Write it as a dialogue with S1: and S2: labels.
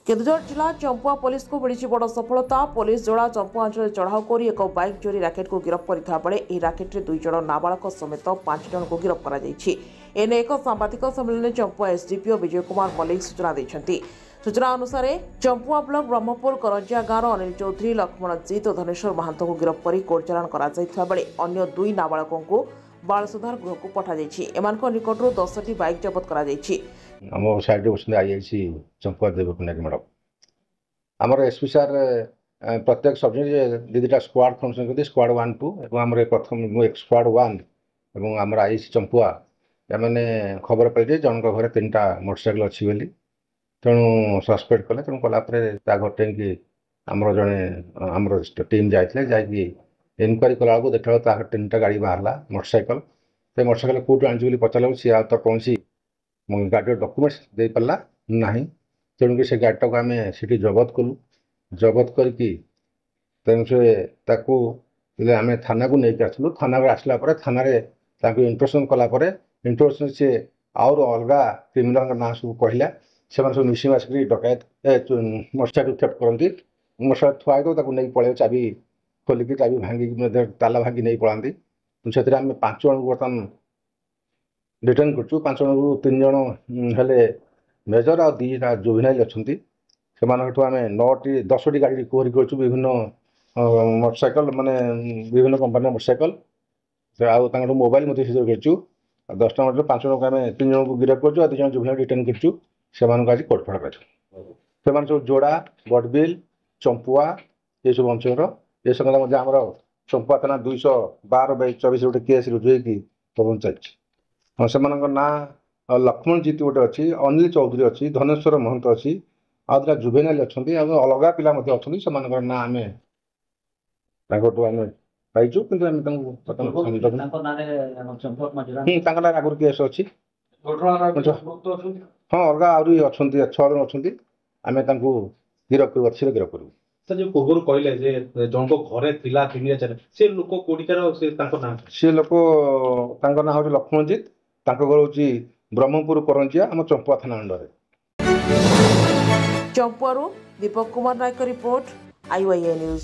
S1: केन्दुझर जिला चंपुआ पुलिस को मिली बड़ सफलता। पुलिस जोड़ा चंपुआ अंचल चढ़ाऊ कर एक बाइक चोरी राकेट को गिरफ्त करता बेले यह राकेट में 2 जण नाबालक समेत 5 जन को गिरफ्त कर एक सांबादिक सम्मेलन में चंपुआ एसडीपीओ विजय कुमार मल्लिक सूचना देते। सूचना अनुसार चंपुआ ब्लॉक ब्रह्मपुर करंजिया गाँव अनिल चौधरी लक्ष्मणजीत और धनेश्वर महंत को गिरफ्त कर कोर्ट चालाण कर अन्य 2 नाबालकों को बाल सुधार गृह को पठाई। एमान निकटू 10टी बाइक जबत कर
S2: साइड आईआईसी चंपुआ देवकुंडा मैडम आमर एसपी सार प्रत्येक सब्जेक्ट दीटा स्क्वाड फंक्शन करते स्क्वाड 1 2 और प्रथम स्क्वाड 1 और आम आईआईसी चंपुआ मैंने खबर पाइले जनक घर 3टा मोटरसाइकेल अच्छी बोली तेणु सस्पेक्ट कले तेणु कलापर घर कि आमर जड़े आम टीम जाते जाकि इनक्वारी कला देखा 3टा गाड़ी बाहर मोटरसाइकेल से मोटरसाइकेल कौटू आनी पचार सी तो कौन गाड़ी डॉक्यूमेंट्स दे पारा ना तेणुक से गाड़ीटा को आम से जबत कलु जबत करके तेणु से आम थाना को लेकिन आसलु थाना आसला थाना इंट्रोडक्शन कलापर इंट्रोडक्शन से आउर अलग क्रिमिनाल ना सब कहला से सब मिसी मासिक डकैत मोटरसाइकेल थेफ्ट करती मोटरसाइकेल थुआई तो नहीं पड़े चाबी खोलिकी चाबी भांगी ताला भांगी नहीं पड़ाती से 5 जन बर्तमान रिटर्न कर 5 जन को 3 जन हेले मेजर आ 2टा जुवेनाइल अच्छा से आम 10टी गाड़ी रिकवरी कर विभिन्न मोटरसाइकेल माने विभिन्न कंपानी मोटरसाइकेल आउ मोबाइल कर 10टा मोटर 5 जन को आम 3 जन को गिरफ्त कर 2 जन जुवेनाइल रिटर्न कर आज कोर्टफड़ा कर सब जोड़ा बड़बिल चंपुआ ये सब अंचल ये संगे आम चंपुआ थाना 212/24 गोटे केस रुजु तदन चलती से ना लक्ष्मणजीत गोटे अच्छी अनिल चौधरी अच्छी धनेश्वर महंत अच्छी आउटा जुवेनाइल अच्छा अलग पिला अच्छा ना आम आम पाइचु कि आगुरी केस अच्छी हाँ अलग आहरी अच्छा 6 जन अच्छा आम गिरफ्त कर गिरफ्त करूँ
S3: सर जो पूर्व कहले जन घरे थिला 3 से लोक कोटिकार
S2: से लोक ना हूँ लक्ष्मणजीत घर हूँ ब्रह्मपुर करंजिया आम चंपुआ थाना under.
S1: Champua Deepak Kumar Nayak report IYA news.